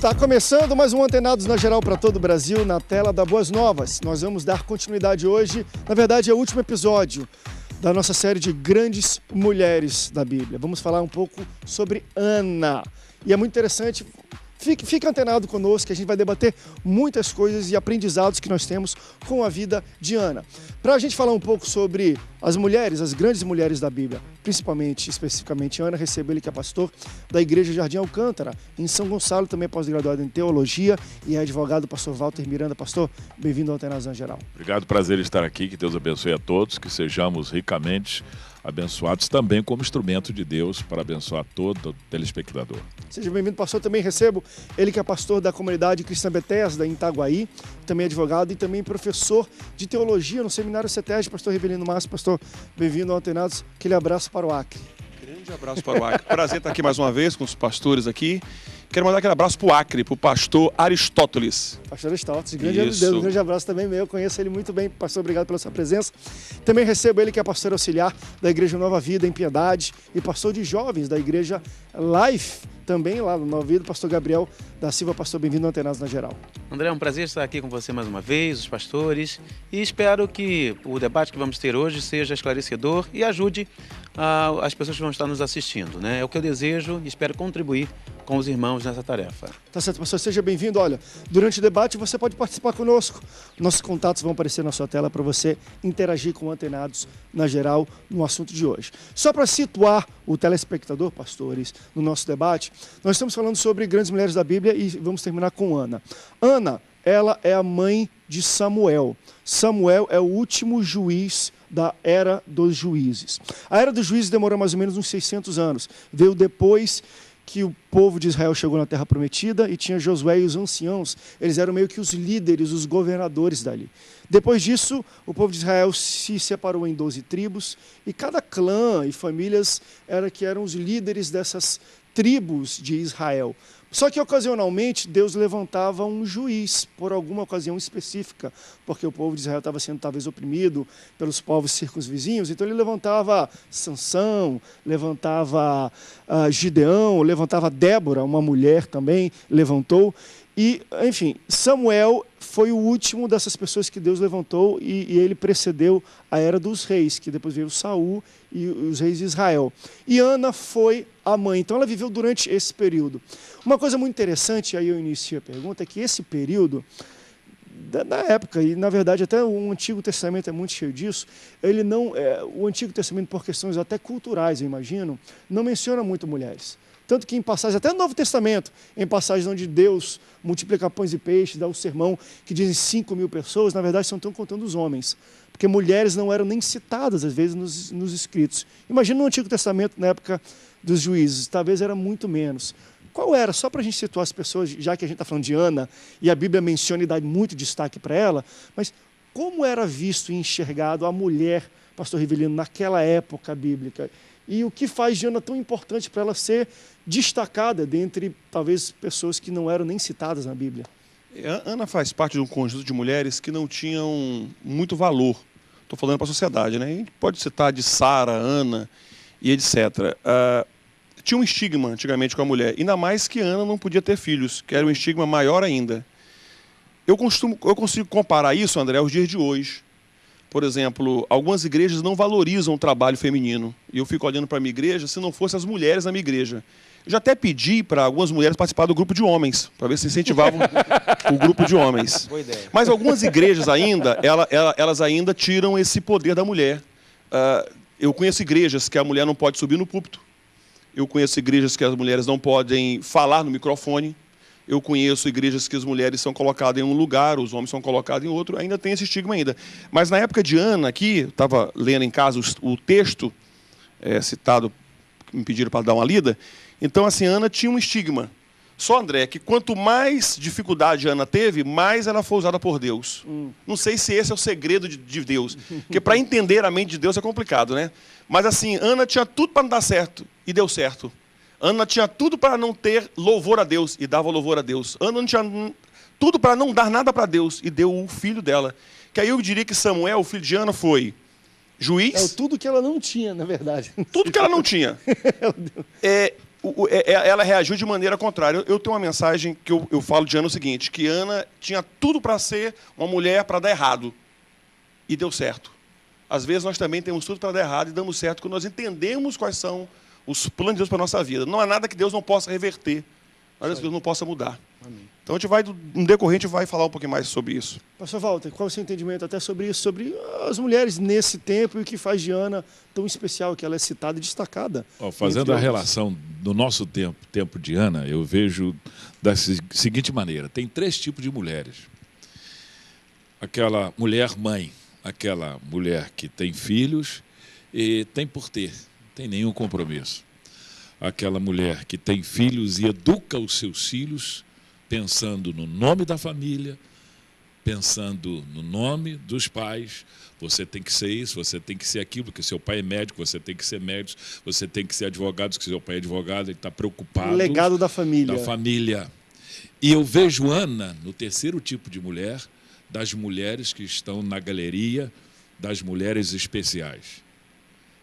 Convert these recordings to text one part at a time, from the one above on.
Está começando mais um Antenados na Geral para todo o Brasil, na tela da Boas Novas. Nós vamos dar continuidade hoje, na verdade é o último episódio da nossa série de grandes mulheres da Bíblia. Vamos falar um pouco sobre Ana. E é muito interessante, fique antenado conosco, que a gente vai debater muitas coisas e aprendizados que nós temos com a vida de Ana. Para a gente falar um pouco sobre as mulheres, as grandes mulheres da Bíblia, principalmente, especificamente Ana, recebo ele que é pastor da Igreja Jardim Alcântara, em São Gonçalo, também é pós-graduado em Teologia e é advogado, pastor Walter Miranda. Pastor, bem-vindo ao Antenados na Geral. Obrigado, prazer estar aqui, que Deus abençoe a todos, que sejamos ricamente abençoados também como instrumento de Deus para abençoar todo telespectador. Seja bem-vindo, pastor. Também recebo ele que é pastor da comunidade Cristã Betesda, em Itaguaí, também advogado e também professor de teologia no Seminário CETESD, pastor Rivelino Márcio. Pastor, bem-vindo ao Antenados. Aquele abraço para o Acre. Grande abraço para o Acre. Prazer estar aqui mais uma vez com os pastores aqui. Quero mandar aquele abraço para o Acre, para o pastor Aristóteles. Pastor Aristóteles, grande abraço também meu. Eu conheço ele muito bem. Pastor, obrigado pela sua presença. Também recebo ele que é pastor auxiliar da Igreja Nova Vida em Piedade e pastor de jovens da Igreja Life, também lá no Nova Vida, pastor Gabriel da Silva. Pastor, bem-vindo ao Antenados na Geral. André, é um prazer estar aqui com você mais uma vez, os pastores, e espero que o debate que vamos ter hoje seja esclarecedor e ajude as pessoas que vão estar nos assistindo, né? É o que eu desejo e espero contribuir com os irmãos nessa tarefa. Tá certo, pastor, seja bem-vindo. Olha, durante o debate você pode participar conosco. Nossos contatos vão aparecer na sua tela para você interagir com o Antenados na Geral no assunto de hoje. Só para situar o telespectador, pastores, no nosso debate, nós estamos falando sobre grandes mulheres da Bíblia e vamos terminar com Ana. Ana, ela é a mãe de Samuel. Samuel é o último juiz da Era dos Juízes. A Era dos Juízes demorou mais ou menos uns 600 anos. Veio depois que o povo de Israel chegou na Terra Prometida e tinha Josué e os anciãos. Eles eram meio que os líderes, os governadores dali. Depois disso, o povo de Israel se separou em 12 tribos e cada clã e famílias eram os líderes dessas tribos de Israel. Só que, ocasionalmente, Deus levantava um juiz, por alguma ocasião específica, porque o povo de Israel estava sendo, talvez, oprimido pelos povos circunvizinhos. Então, ele levantava Sansão, levantava Gideão, levantava Débora, uma mulher também, levantou. E, enfim, Samuel foi o último dessas pessoas que Deus levantou e ele precedeu a Era dos Reis, que depois veio Saul e os reis de Israel. E Ana foi a mãe, então ela viveu durante esse período. Uma coisa muito interessante, aí eu inicio a pergunta, é que esse período, da época, e na verdade até o Antigo Testamento é muito cheio disso, o Antigo Testamento, por questões até culturais, eu imagino, não menciona muito mulheres. Tanto que em passagens, até no Novo Testamento, em passagens onde Deus multiplica pães e peixes, dá um sermão que dizem 5.000 pessoas, na verdade estão contando os homens. Porque mulheres não eram nem citadas, às vezes, nos escritos. Imagina no Antigo Testamento, na época dos juízes, talvez era muito menos. Qual era, só para a gente situar as pessoas, já que a gente está falando de Ana, e a Bíblia menciona e dá muito destaque para ela, mas como era visto e enxergado a mulher, pastor Rivelino, naquela época bíblica? E o que faz de Ana tão importante para ela ser destacada dentre, talvez, pessoas que não eram nem citadas na Bíblia? Ana faz parte de um conjunto de mulheres que não tinham muito valor. Estou falando para a sociedade, né? A gente pode citar de Sara, Ana e etc. Tinha um estigma antigamente com a mulher, ainda mais que Ana não podia ter filhos, que era um estigma maior ainda. Eu consigo comparar isso, André, aos dias de hoje. Por exemplo, algumas igrejas não valorizam o trabalho feminino. E eu fico olhando para a minha igreja, se não fossem as mulheres na minha igreja. Eu já até pedi para algumas mulheres participar do grupo de homens, para ver se incentivavam o grupo de homens. Boa ideia. Mas algumas igrejas ainda, elas ainda tiram esse poder da mulher. Eu conheço igrejas que a mulher não pode subir no púlpito. Eu conheço igrejas que as mulheres não podem falar no microfone. Eu conheço igrejas que as mulheres são colocadas em um lugar, os homens são colocados em outro, ainda tem esse estigma ainda. Mas na época de Ana, aqui, eu estava lendo em casa o texto citado, que me pediram para dar uma lida. Então, assim, Ana tinha um estigma. Só, André, que quanto mais dificuldade Ana teve, mais ela foi usada por Deus. Não sei se esse é o segredo de Deus, porque para entender a mente de Deus é complicado, né? Mas, assim, Ana tinha tudo para não dar certo, e deu certo. Ana tinha tudo para não ter louvor a Deus e dava louvor a Deus. Ana não tinha tudo para não dar nada para Deus e deu o filho dela. Que aí eu diria que Samuel, o filho de Ana, foi juiz. Tudo que ela não tinha, na verdade. Tudo que ela não tinha. ela reagiu de maneira contrária. Eu tenho uma mensagem que eu falo de Ana o seguinte, que Ana tinha tudo para ser uma mulher para dar errado. E deu certo. Às vezes nós também temos tudo para dar errado e damos certo quando nós entendemos quais são os planos de Deus para a nossa vida. Não há nada que Deus não possa reverter, nada que Deus não possa mudar. Amém. Então, a gente vai, no decorrer, a gente vai falar um pouquinho mais sobre isso. Pastor Walter, qual é o seu entendimento até sobre isso, sobre as mulheres nesse tempo e o que faz de Ana tão especial, que ela é citada e destacada? Fazendo a relação do nosso tempo de Ana, eu vejo da seguinte maneira: tem 3 tipos de mulheres. Aquela mulher mãe, aquela mulher que tem filhos e tem por ter, não tem nenhum compromisso. Aquela mulher que tem filhos e educa os seus filhos pensando no nome da família, pensando no nome dos pais. Você tem que ser isso, você tem que ser aquilo, porque seu pai é médico, você tem que ser médico, você tem que ser advogado, porque seu pai é advogado, ele está preocupado. O legado da família. Da família. E eu vejo Ana no 3º tipo de mulher, das mulheres que estão na galeria das mulheres especiais.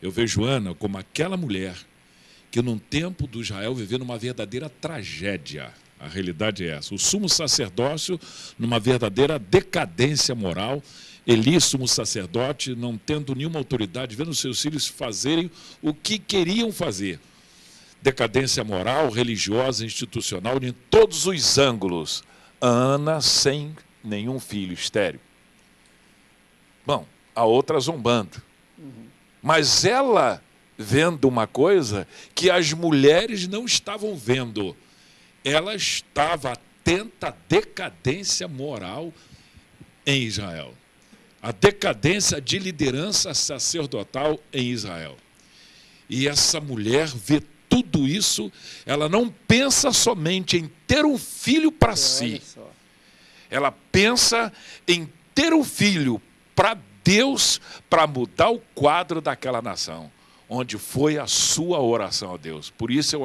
Eu vejo Ana como aquela mulher que num tempo do Israel viveu numa verdadeira tragédia. A realidade é essa. O sumo sacerdócio numa verdadeira decadência moral. Eli, sumo sacerdote, não tendo nenhuma autoridade, vendo seus filhos fazerem o que queriam fazer. Decadência moral, religiosa, institucional, em todos os ângulos. Ana sem nenhum filho, estéril. Bom, a outra zombando. Mas ela vendo uma coisa que as mulheres não estavam vendo. Ela estava atenta à decadência moral em Israel. A decadência de liderança sacerdotal em Israel. E essa mulher vê tudo isso, ela não pensa somente em ter um filho para si. Ela pensa em ter um filho para Deus, para mudar o quadro daquela nação, onde foi a sua oração a Deus. Por isso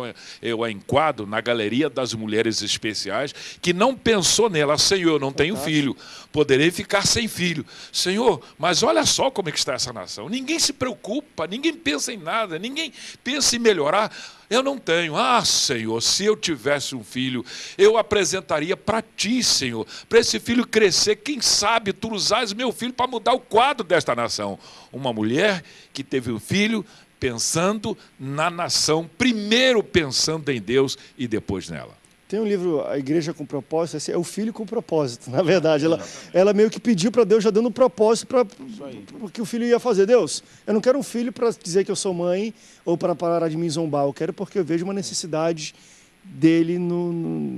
eu a enquadro na galeria das mulheres especiais, que não pensou nela: Senhor, eu não tenho filho, poderei ficar sem filho. Senhor, mas olha só como é que está essa nação. Ninguém se preocupa, ninguém pensa em nada, ninguém pensa em melhorar. Eu não tenho. Ah, Senhor, se eu tivesse um filho, eu apresentaria para ti, Senhor, para esse filho crescer. Quem sabe tu usares meu filho para mudar o quadro desta nação. Uma mulher que teve um filho pensando na nação, primeiro pensando em Deus e depois nela. Tem um livro, A Igreja com Propósito, esse é o filho com propósito, na verdade. Ela meio que pediu para Deus, já dando um propósito para o que o filho ia fazer. Deus, eu não quero um filho para dizer que eu sou mãe ou para parar de me zombar. Eu quero porque eu vejo uma necessidade dele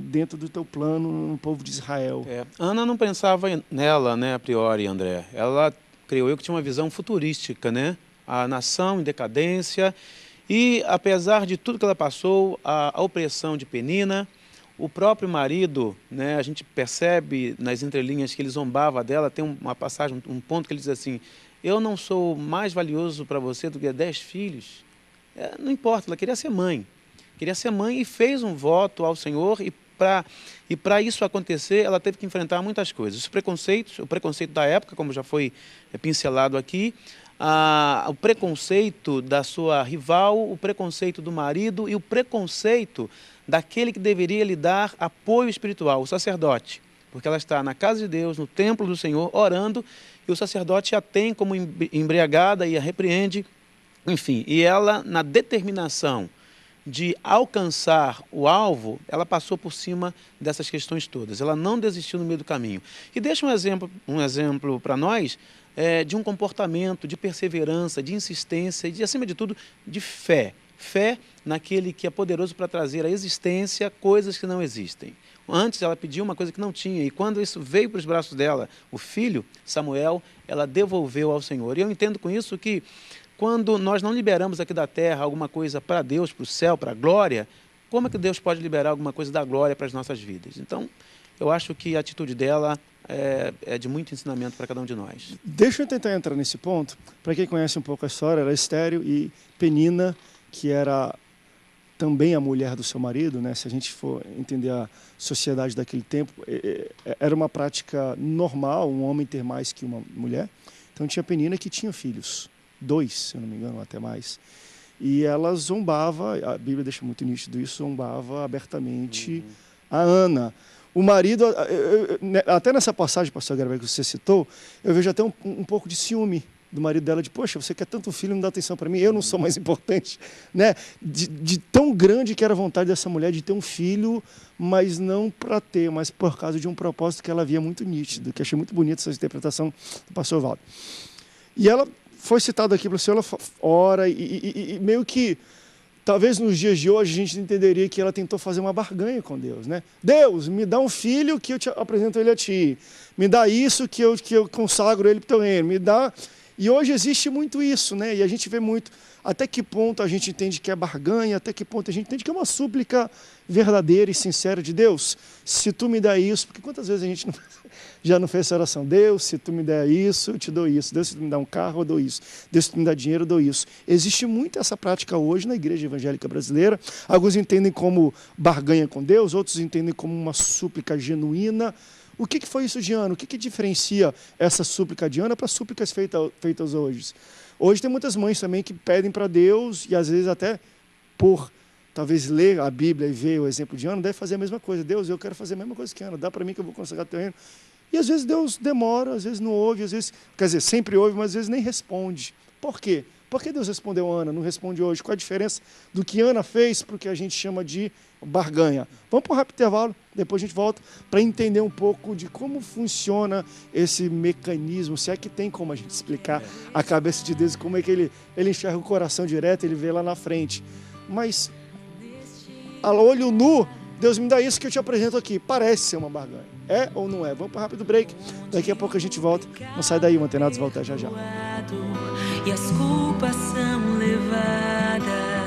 dentro do teu plano no povo de Israel. Ana não pensava nela, né, a priori, André. Ela, creio eu, que tinha uma visão futurística, né? A nação em decadência. E, apesar de tudo que ela passou, a opressão de Penina, o próprio marido, né, a gente percebe nas entrelinhas que ele zombava dela. Tem uma passagem, um ponto que ele diz assim: eu não sou mais valioso para você do que 10 filhos. Não importa, ela queria ser mãe. Queria ser mãe e fez um voto ao Senhor, e para isso acontecer, ela teve que enfrentar muitas coisas. Os preconceitos, o preconceito da época, como já foi pincelado aqui, o preconceito da sua rival, o preconceito do marido e o preconceito daquele que deveria lhe dar apoio espiritual, o sacerdote. Porque ela está na casa de Deus, no templo do Senhor, orando, e o sacerdote a tem como embriagada e a repreende. Enfim, e ela, na determinação de alcançar o alvo, ela passou por cima dessas questões todas. Ela não desistiu no meio do caminho. E deixa um exemplo para nós de um comportamento, de perseverança, de insistência e, acima de tudo, de fé. Fé naquele que é poderoso para trazer à existência coisas que não existem. Antes ela pediu uma coisa que não tinha, e quando isso veio para os braços dela, o filho, Samuel, ela devolveu ao Senhor. E eu entendo com isso que quando nós não liberamos aqui da terra alguma coisa para Deus, para o céu, para a glória, como é que Deus pode liberar alguma coisa da glória para as nossas vidas? Então, eu acho que a atitude dela é de muito ensinamento para cada um de nós. Deixa eu tentar entrar nesse ponto. Para quem conhece um pouco a história, era Estéril e Penina, que era também a mulher do seu marido, né? Se a gente for entender a sociedade daquele tempo, era uma prática normal um homem ter mais que uma mulher. Então tinha Penina que tinha filhos, 2, se eu não me engano, até mais. E ela zombava, a Bíblia deixa muito nítido isso, zombava abertamente a Ana. O marido, até nessa passagem, pastor Gabriel, que você citou, eu vejo até um pouco de ciúme do marido dela, de, poxa, você quer tanto filho, não dá atenção para mim, eu não sou mais importante, né? De tão grande que era a vontade dessa mulher de ter um filho, mas não para ter, mas por causa de um propósito que ela via muito nítido, que achei muito bonita essa interpretação do pastor Valdo. E ela foi citada aqui para o Senhor, ela ora, e meio que, talvez nos dias de hoje, a gente entenderia que ela tentou fazer uma barganha com Deus, né? Deus, me dá um filho que eu te apresento ele a ti, me dá isso que eu consagro ele para o teu reino, me dá... E hoje existe muito isso, né? E a gente vê muito até que ponto a gente entende que é barganha, até que ponto a gente entende que é uma súplica verdadeira e sincera de Deus. Se tu me dá isso, porque quantas vezes a gente já não fez essa oração? Deus, se tu me der isso, eu te dou isso. Deus, se tu me dá um carro, eu dou isso. Deus, se tu me dá dinheiro, eu dou isso. Existe muito essa prática hoje na igreja evangélica brasileira. Alguns entendem como barganha com Deus, outros entendem como uma súplica genuína. O que foi isso de Ana? O que diferencia essa súplica de Ana para súplicas feitas hoje? Hoje tem muitas mães também que pedem para Deus, e às vezes até por talvez ler a Bíblia e ver o exemplo de Ana, deve fazer a mesma coisa. Deus, eu quero fazer a mesma coisa que Ana, dá para mim que eu vou consagrar teu reino. E às vezes Deus demora, às vezes não ouve, às vezes, quer dizer, sempre ouve, mas às vezes nem responde. Por quê? Por que Deus respondeu a Ana, não responde hoje? Qual a diferença do que Ana fez para o que a gente chama de barganha? Vamos para um rápido intervalo, depois a gente volta para entender um pouco de como funciona esse mecanismo, se é que tem como a gente explicar a cabeça de Deus, como é que ele enxerga o coração direto, ele vê lá na frente. Mas, a olho nu, Deus me dá isso que eu te apresento aqui. Parece ser uma barganha. É ou não é? Vamos para um rápido break. Daqui a pouco a gente volta. Não sai daí, o Antenados volta já já. E as culpas são levadas.